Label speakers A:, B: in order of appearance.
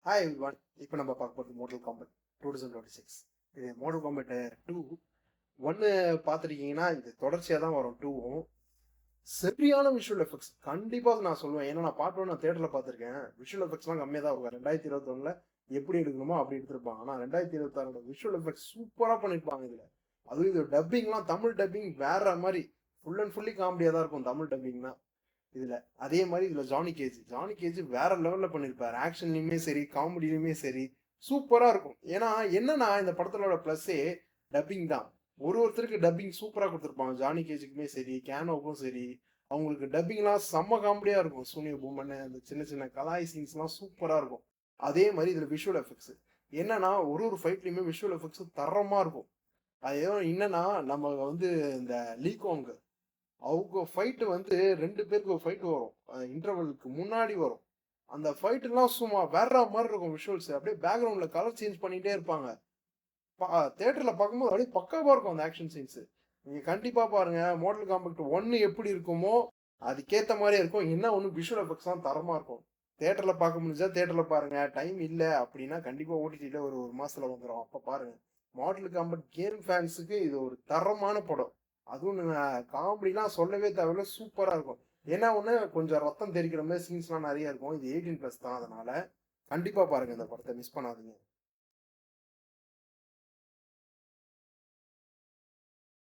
A: Hi everyone. இப்போ நம்ம பார்க்க போகிறது மோட்டல் காம்பட் 2026. இது மோட்டல் காம்பட் 2 ஒன்று பார்த்துருக்கீங்கன்னா இது தொடர்ச்சியாக தான் வரும். 2வும் சரியான விஷுவல் எஃபெக்ட்ஸ் கண்டிப்பாக நான் சொல்லுவேன். ஏன்னா நான் பார்ட் 1 நான் தேட்டரில் பார்த்துருக்கேன். விஷுவல் எஃபெக்ட்ஸ்லாம் கம்மியாக தான் இருக்கும். 2021 எப்படி எடுக்கணுமோ அப்படி எடுத்திருப்பாங்க. ஆனால் 2026 விஷுவல் எஃபெக்ட்ஸ் சூப்பராக பண்ணியிருப்பாங்க இதில். அதுவும் இது டப்பிங்லாம் தமிழ் டப்பிங் வேற மாதிரி ஃபுல் அண்ட் ஃபுல்லி காமெடியாக தான் இருக்கும் தமிழ் டப்பிங்னா இதுல. அதே மாதிரி இதுல ஜானி கேஜ் வேற லெவல்ல பண்ணிருப்பாரு. ஆக்ஷன்லயுமே சரி, காமெடியிலுமே சரி, சூப்பரா இருக்கும். ஏன்னா என்னன்னா இந்த படத்தோட பிளஸ்ஸே டப்பிங் தான். ஒருத்தருக்கு டப்பிங் சூப்பரா கொடுத்துருப்பாங்க. ஜானி கேஜுக்குமே சரி, கேனோவுக்கும் சரி, அவங்களுக்கு டப்பிங்லாம் செம்ம காமெடியா இருக்கும். சூனிய பூமன் அந்த சின்ன சின்ன கலாய் சீன்ஸ்லாம் சூப்பரா இருக்கும். அதே மாதிரி இதுல விஷுவல் எஃபெக்ட்ஸ் என்னன்னா ஒரு ஃபைட்லயுமே விஷுவல் எஃபெக்ட்ஸ் தரமா இருக்கும். அது ஏதோ என்னன்னா நம்ம இந்த லீகோங் அவங்க ஃபைட்டு ரெண்டு பேருக்கு ஒரு ஃபைட் வரும். இன்டர்வலுக்கு முன்னாடி வரும். அந்த ஃபைட்டுலாம் சும்மா வேற மாதிரி இருக்கும். விஷுவல்ஸ் அப்படியே பேக்ரவுண்ட்ல கலர் சேஞ்ச் பண்ணிட்டே இருப்பாங்க. தேட்டர்ல பார்க்கும்போது அப்படியே பக்காவா இருக்கும் அந்த ஆக்ஷன் சீன்ஸ். நீங்க கண்டிப்பா பாருங்க. மோட்டல் காம்பேக்ட் 1 எப்படி இருக்குமோ அதுக்கேத்த மாதிரியே இருக்கும். என்ன ஒன்று விஷுவல் எஃபெக்ட்ஸ் தான் தரமா இருக்கும். தேட்டர்ல பார்க்க முடிஞ்சா தேட்டர்ல பாருங்க. டைம் இல்லை அப்படின்னா கண்டிப்பா ஓடிடில ஒரு மாசத்துல வந்துடும். அப்ப பாருங்க. மாடல் காம்பேக்ட் கேம் ஃபேன்ஸுக்கு இது ஒரு தரமான படம். அதுவும் காமெடிலாம் சொல்லவே தேவையில்ல, சூப்பரா இருக்கும். ஏன்னா ஒன்று கொஞ்சம் ரத்தம் தெரிக்கிற மாதிரி சீன்ஸ்லாம் நிறைய இருக்கும். இது 18+ தான். அதனால கண்டிப்பா பாருங்க இந்த படத்தை, மிஸ் பண்ணாதீங்க.